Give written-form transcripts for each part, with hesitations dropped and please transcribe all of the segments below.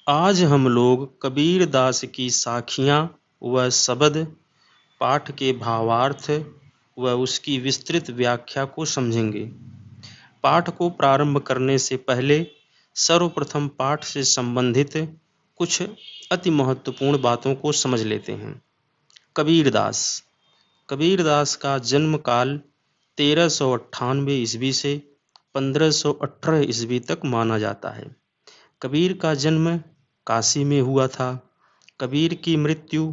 आज हम लोग कबीर दास की साखियाँ व शब्द पाठ के भावार्थ व उसकी विस्तृत व्याख्या को समझेंगे। पाठ को प्रारंभ करने से पहले सर्वप्रथम पाठ से संबंधित कुछ अति महत्वपूर्ण बातों को समझ लेते हैं। कबीरदास का जन्म काल 1398 ईस्वी से 1518 ईस्वी तक माना जाता है। कबीर का जन्म काशी में हुआ था। कबीर की मृत्यु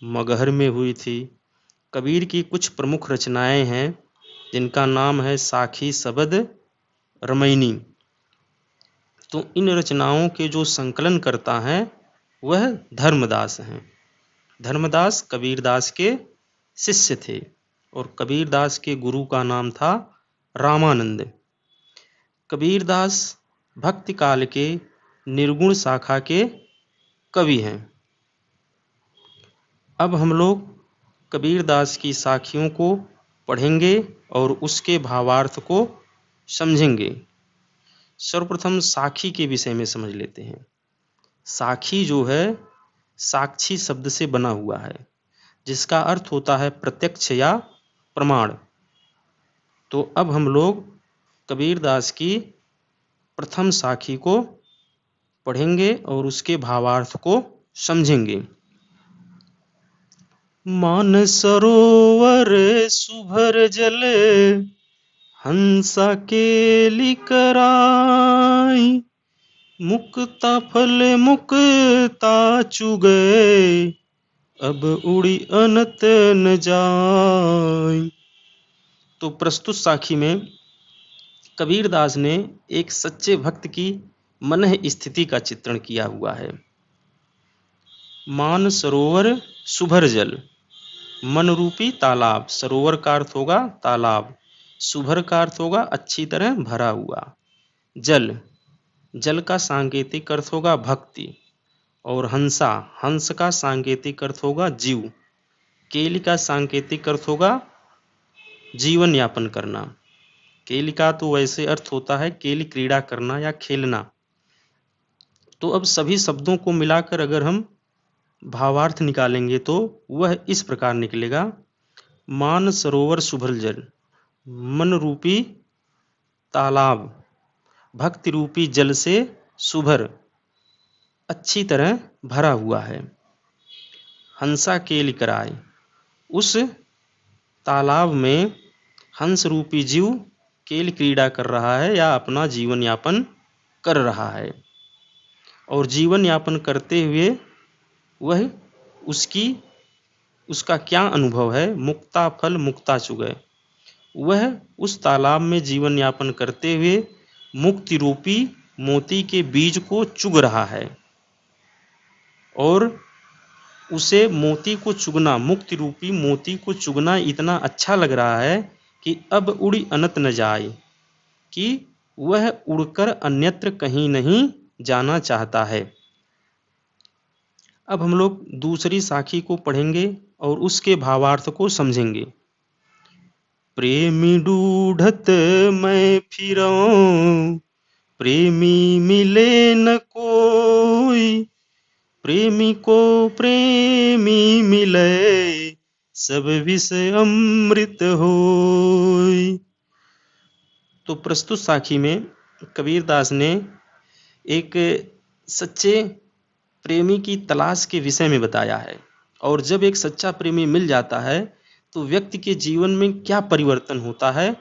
मगहर में हुई थी। कबीर की कुछ प्रमुख रचनाएं हैं जिनका नाम है साखी, शबद, रमैनी। तो इन रचनाओं के जो संकलन करता है वह धर्मदास हैं। धर्मदास कबीरदास के शिष्य थे और कबीरदास के गुरु का नाम था रामानंद। कबीरदास भक्ति काल के निर्गुण शाखा के कवि हैं। अब हम लोग कबीरदास की साखियों को पढ़ेंगे और उसके भावार्थ को समझेंगे। सर्वप्रथम साखी के विषय में समझ लेते हैं। साखी जो है साक्षी शब्द से बना हुआ है, जिसका अर्थ होता है प्रत्यक्ष या प्रमाण। तो अब हम लोग कबीरदास की प्रथम साखी को पढ़ेंगे और उसके भावार्थ को समझेंगे। मान सरोवर सुभर जल हंसा केली कराई, मुक्ता फल मुक्ता चुगे अब उड़ी अनत न जाय। तो प्रस्तुत साखी में कबीरदास ने एक सच्चे भक्त की मनः स्थिति का चित्रण किया हुआ है। मान सरोवर सुभर जल, मन रूपी तालाब, सरोवर का अर्थ होगा तालाब, सुभर का अर्थ होगा अच्छी तरह भरा हुआ। जल, जल का सांकेतिक अर्थ होगा भक्ति। और हंसा, हंस का सांकेतिक अर्थ होगा जीव। केली का सांकेतिक अर्थ होगा जीवन यापन करना। केली का तो वैसे अर्थ होता है केली क्रीड़ा करना या खेलना। तो अब सभी शब्दों को मिलाकर अगर हम भावार्थ निकालेंगे तो वह इस प्रकार निकलेगा। मान सरोवर सुभर जल, मन रूपी तालाब भक्ति रूपी जल से सुभर अच्छी तरह भरा हुआ है। हंसा केली कराए, उस तालाब में हंस रूपी जीव केल क्रीड़ा कर रहा है या अपना जीवन यापन कर रहा है। और जीवन यापन करते हुए वह उसका क्या अनुभव है? मुक्ता फल मुक्ता चुगे, वह उस तालाब में जीवन यापन करते हुए मुक्ति रूपी मोती के बीज को चुग रहा है। और उसे मोती को चुगना, मुक्ति रूपी मोती को चुगना इतना अच्छा लग रहा है कि अब उड़ी अनत न जाए, कि वह उड़कर अन्यत्र कहीं नहीं जाना चाहता है। अब हम लोग दूसरी साखी को पढ़ेंगे और उसके भावार्थ को समझेंगे। प्रेमी ढूढ़त मैं फिरऊं, प्रेमी मिले न कोई, प्रेमी को प्रेमी मिले सब विषय अमृत होय। तो प्रस्तुत साखी में कबीरदास ने एक सच्चे प्रेमी की तलाश के विषय में बताया है। और जब एक सच्चा प्रेमी मिल जाता है तो व्यक्ति के जीवन में क्या परिवर्तन होता है,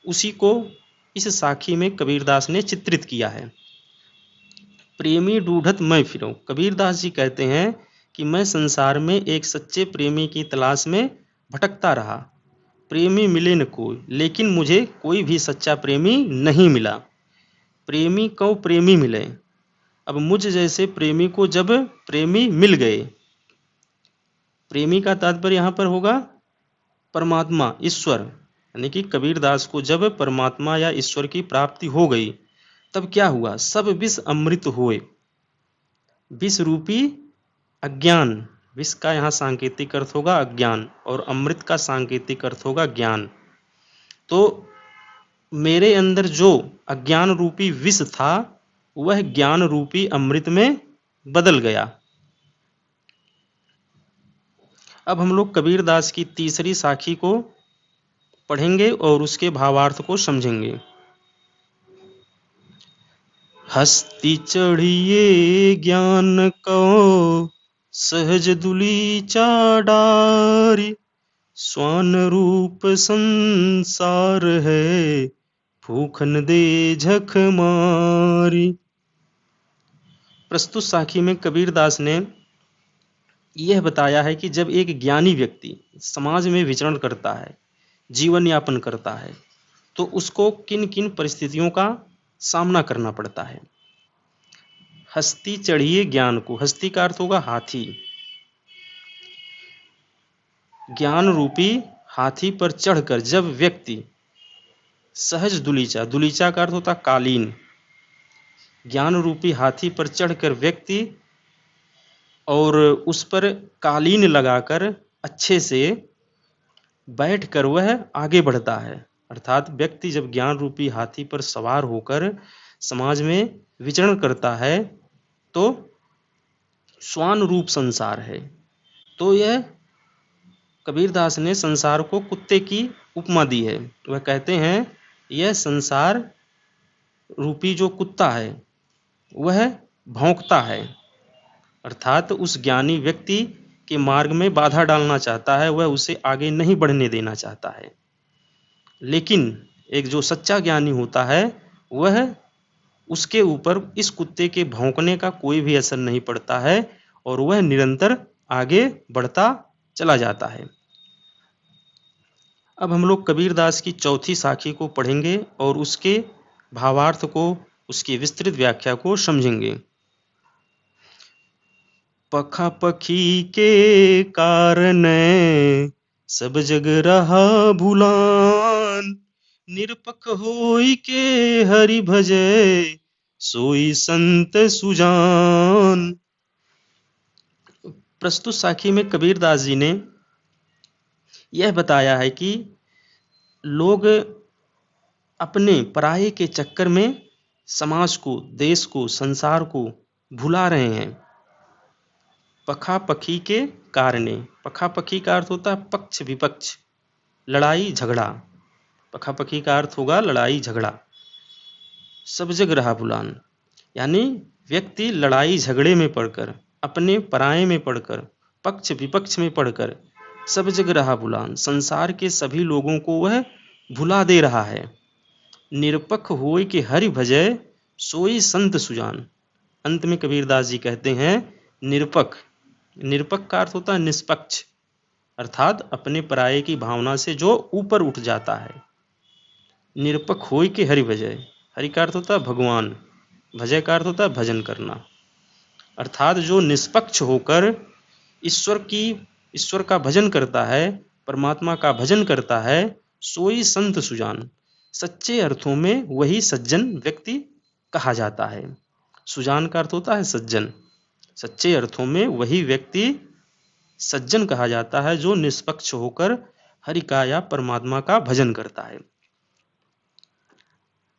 उसी को इस साखी में कबीरदास ने चित्रित किया है। प्रेमी ढूढ़त मैं फिरूं, कबीरदास जी कहते हैं कि मैं संसार में एक सच्चे प्रेमी की तलाश में भटकता रहा, प्रेमी मिले न कोई, लेकिन मुझे कोई भी सच्चा प्रेमी नहीं मिला। प्रेमी को प्रेमी मिले, अब मुझ जैसे प्रेमी को जब प्रेमी मिल गए, प्रेमी का तात्पर्य यहाँ पर होगा परमात्मा, ईश्वर, यानी कि कबीरदास को जब परमात्मा या ईश्वर की प्राप्ति हो गई तब क्या हुआ? सब विष अमृत हुए। विष रूपी अज्ञान, विष का यहाँ सांकेतिक अर्थ होगा अज्ञान और अमृत का सांकेतिक अर्थ होगा ज्ञान। तो मेरे अंदर जो अज्ञान रूपी विष था वह ज्ञान रूपी अमृत में बदल गया। अब हम लोग कबीरदास की तीसरी साखी को पढ़ेंगे और उसके भावार्थ को समझेंगे। हस्ती चढ़िए ज्ञान को सहज दुली चाडारी, स्वान रूप संसार है फूखन दे झक मारी। प्रस्तुत साखी में कबीरदास ने यह बताया है कि जब एक ज्ञानी व्यक्ति समाज में विचरण करता है, जीवन यापन करता है, तो उसको किन किन परिस्थितियों का सामना करना पड़ता है। हस्ती चढ़िए ज्ञान को, हस्ती का अर्थ होगा हाथी। ज्ञान रूपी हाथी पर चढ़कर जब व्यक्ति सहज दुलीचा, दुलीचा का अर्थ होता कालीन, ज्ञान रूपी हाथी पर चढ़कर व्यक्ति और उस पर कालीन लगाकर अच्छे से बैठकर वह आगे बढ़ता है। अर्थात व्यक्ति जब ज्ञान रूपी हाथी पर सवार होकर समाज में विचरण करता है तो स्वान रूप संसार है। तो यह कबीरदास ने संसार को कुत्ते की उपमा दी है। वह कहते हैं यह संसार रूपी जो कुत्ता है वह भौंकता है, अर्थात उस ज्ञानी व्यक्ति के मार्ग में बाधा डालना चाहता है, वह उसे आगे नहीं बढ़ने देना चाहता है। लेकिन एक जो सच्चा ज्ञानी होता है वह उसके ऊपर इस कुत्ते के भौंकने का कोई भी असर नहीं पड़ता है और वह निरंतर आगे बढ़ता चला जाता है। अब हम लोग कबीरदास की चौथी साखी को पढ़ेंगे और उसके भावार्थ को, उसकी विस्तृत व्याख्या को समझेंगे। पखा पखी के कारण सब जग रहा भुलान, निरपख होई के हरि भजे सोई संत सुजान। प्रस्तुत साखी में कबीरदास जी ने यह बताया है कि लोग अपने पराये के चक्कर में समाज को, देश को, संसार को भुला रहे हैं। पखा पखी के कारणे, पखा पखी का अर्थ होता है पक्ष विपक्ष, लड़ाई झगड़ा। पखा पखी का अर्थ होगा लड़ाई झगड़ा। सब जग रहा भुलान, यानी व्यक्ति लड़ाई झगड़े में पड़कर, अपने पराये में पड़कर, पक्ष विपक्ष में पड़कर सब जग रहा भुलान, संसार के सभी लोगों को वह भुला दे रहा है। निरपख होय के हरि भजय सोई संत सुजान। अंत में कबीरदास जी कहते हैं निरपख, निरपख का अर्थ होता है निष्पक्ष, अर्थात अपने पराये की भावना से जो ऊपर उठ जाता है। निरपख होय के हरि भजय, हरि का अर्थ होता है भगवान, भजय का अर्थ होता है भजन करना, अर्थात जो निष्पक्ष होकर ईश्वर का भजन करता है, परमात्मा का भजन करता है, सोई संत सुजान, सच्चे अर्थों में वही सज्जन व्यक्ति कहा जाता है। सुजान का अर्थ होता है सज्जन, सच्चे अर्थों में वही व्यक्ति सज्जन कहा जाता है जो निष्पक्ष होकर हरि का या परमात्मा का भजन करता है।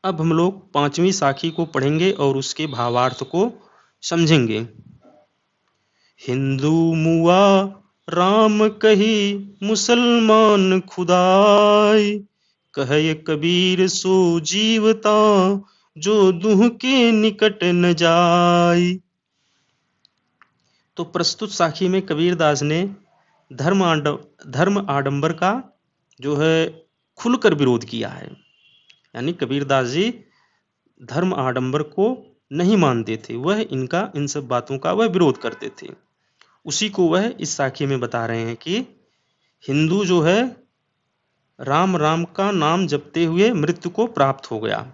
अब हम लोग पांचवी साखी को पढ़ेंगे और उसके भावार्थ को समझेंगे। हिंदू मुआ राम कही मुसलमान खुदाई, कहे कबीर सो जीवता जो दुह के निकट न जाई। तो प्रस्तुत साखी में कबीरदास ने धर्म आडंबर का जो है खुलकर विरोध किया है। यानी कबीरदास जी धर्म आडंबर को नहीं मानते थे, वह इन सब बातों का वह विरोध करते थे। उसी को वह इस साखी में बता रहे हैं कि हिंदू जो है राम राम का नाम जपते हुए मृत्यु को प्राप्त हो गया।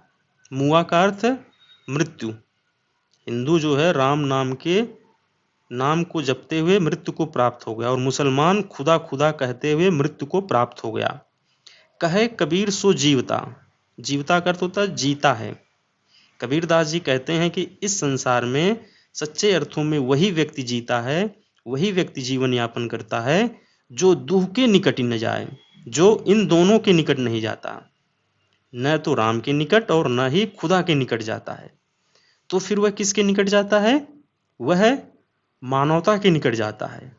मुआ का अर्थ मृत्यु। हिंदू जो है राम नाम के नाम को जपते हुए मृत्यु को प्राप्त हो गया और मुसलमान खुदा खुदा कहते हुए मृत्यु को प्राप्त हो गया। कहे कबीर सो जीवता, जीवता का अर्थ होता है जीता है। कबीरदास जी कहते हैं कि इस संसार में सच्चे अर्थों में वही व्यक्ति जीता है, वही व्यक्ति जीवन यापन करता है जो दुह के निकट ही न जाए, जो इन दोनों के निकट नहीं जाता, न तो राम के निकट और न ही खुदा के निकट जाता है। तो फिर वह किसके निकट जाता है? वह मानवता के निकट जाता है,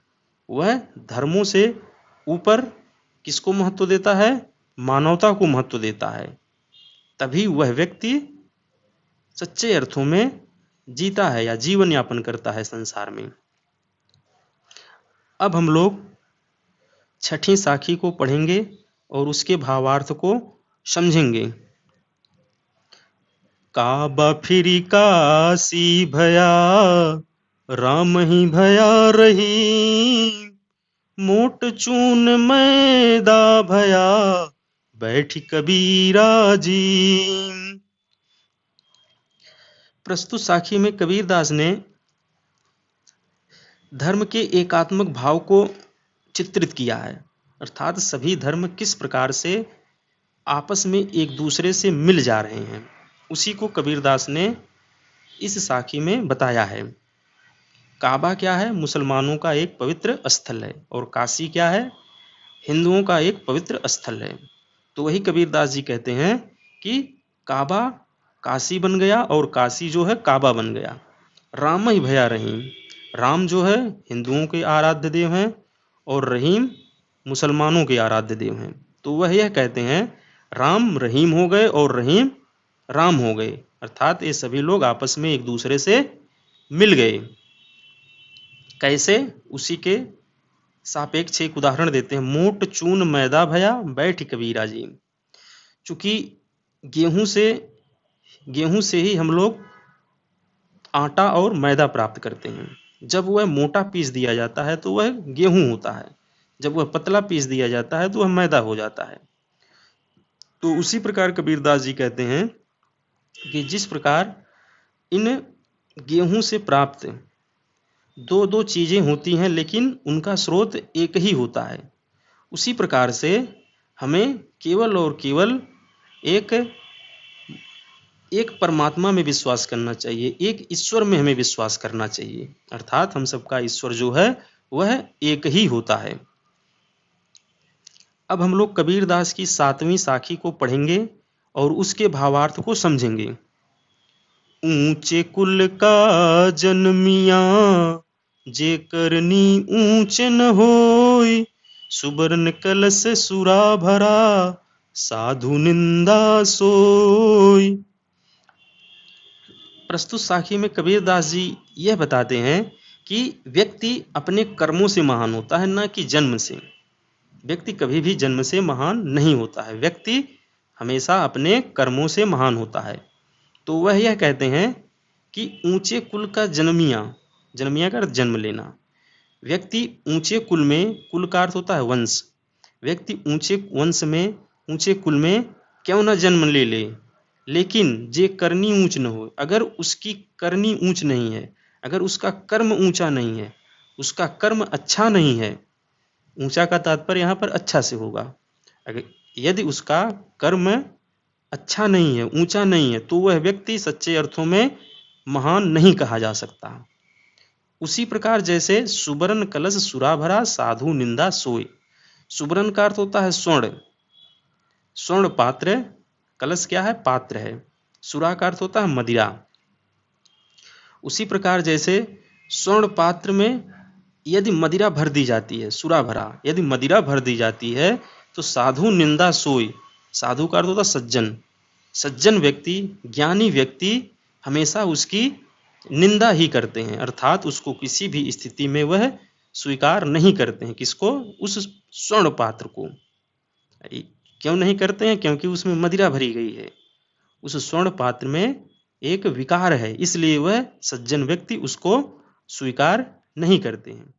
वह धर्मों से ऊपर किसको महत्व देता है? मानवता को महत्व देता है। तभी वह व्यक्ति सच्चे अर्थों में जीता है या जीवन यापन करता है संसार में। अब हम लोग छठी साखी को पढ़ेंगे और उसके भावार्थ को समझेंगे। काबा फिरी काशी भया, राम ही भया रही, मोट चून मैदा भया, बैठी कबीरा जी। प्रस्तुत साखी में कबीरदास ने धर्म के एकात्मक भाव को चित्रित किया है, अर्थात सभी धर्म किस प्रकार से आपस में एक दूसरे से मिल जा रहे हैं, उसी को कबीरदास ने इस साखी में बताया है। काबा क्या है? मुसलमानों का एक पवित्र स्थल है, और काशी क्या है? हिंदुओं का एक पवित्र स्थल है। तो वही कबीरदास जी कहते हैं कि काबा काशी बन गया और काशी जो है काबा बन गया। राम ही भया रहीम, राम जो है हिंदुओं के आराध्य देव हैं और रहीम मुसलमानों के आराध्य देव हैं। तो वह यह कहते हैं राम रहीम हो गए और रहीम राम हो गए, अर्थात ये सभी लोग आपस में एक दूसरे से मिल गए। कैसे? उसी के सापेक्ष एक उदाहरण देते हैं। मोट चून मैदा भया, बैठ कबीरा जी। चूंकि गेहूं से ही हम लोग आटा और मैदा प्राप्त करते हैं। जब वह मोटा पीस दिया जाता है तो वह गेहूं होता है, जब वह पतला पीस दिया जाता है तो वह मैदा हो जाता है। तो उसी प्रकार कबीरदास जी कहते हैं कि जिस प्रकार इन गेहूं से प्राप्त दो दो चीजें होती हैं लेकिन उनका स्रोत एक ही होता है, उसी प्रकार से हमें केवल और केवल एक परमात्मा में विश्वास करना चाहिए, एक ईश्वर में हमें विश्वास करना चाहिए, अर्थात हम सबका ईश्वर जो है वह एक ही होता है। अब हम लोग कबीरदास की 7वीं साखी को पढ़ेंगे और उसके भावार्थ को समझेंगे। ऊंचे कुल का जन्मिया, जे करनी ऊंच न होय, सुबरन कलश सुरा भरा, साधु निंदा सोय। प्रस्तुत साखी में कबीरदास जी यह बताते हैं कि व्यक्ति अपने कर्मों से महान होता है, न कि जन्म से। व्यक्ति कभी भी जन्म से महान नहीं होता है, व्यक्ति हमेशा अपने कर्मों से महान होता है। तो वह यह कहते हैं कि ऊंचे कुल का जन्मिया, जन्मिया का अर्थ जन्म लेना। व्यक्ति ऊंचे कुल में, कुल का अर्थ होता है वंश, व्यक्ति ऊंचे वंश में, ऊंचे कुल में क्यों न जन्म ले, लेकिन जे करनी ऊंच न हो, अगर उसकी करनी ऊंच नहीं है, अगर उसका कर्म ऊंचा नहीं है, उसका कर्म अच्छा नहीं है, ऊंचा का तात्पर्य यहाँ पर अच्छा से होगा, अगर यदि उसका कर्म अच्छा नहीं है, ऊंचा नहीं है, तो वह व्यक्ति सच्चे अर्थों में महान नहीं कहा जा सकता। उसी प्रकार जैसे सुबरन कलश सुरा भरा, साधु निंदा सोय। सुबरन का अर्थ होता है स्वर्ण, स्वर्ण पात्र, कलश क्या है? पात्र है। सुरा का अर्थ होता है मदिरा। उसी प्रकार जैसे स्वर्ण पात्र में यदि मदिरा भर दी जाती है, सुरा भरा, यदि मदिरा भर दी जाती है तो साधु निंदा सोय, साधु का अर्थ होता है सज्जन, सज्जन व्यक्ति, ज्ञानी व्यक्ति हमेशा उसकी निंदा ही करते हैं, अर्थात उसको किसी भी स्थिति में वह स्वीकार नहीं करते हैं। किसको? उस स्वर्ण पात्र को। क्यों नहीं करते हैं? क्योंकि उसमें मदिरा भरी गई है, उस स्वर्ण पात्र में एक विकार है, इसलिए वह सज्जन व्यक्ति उसको स्वीकार नहीं करते हैं।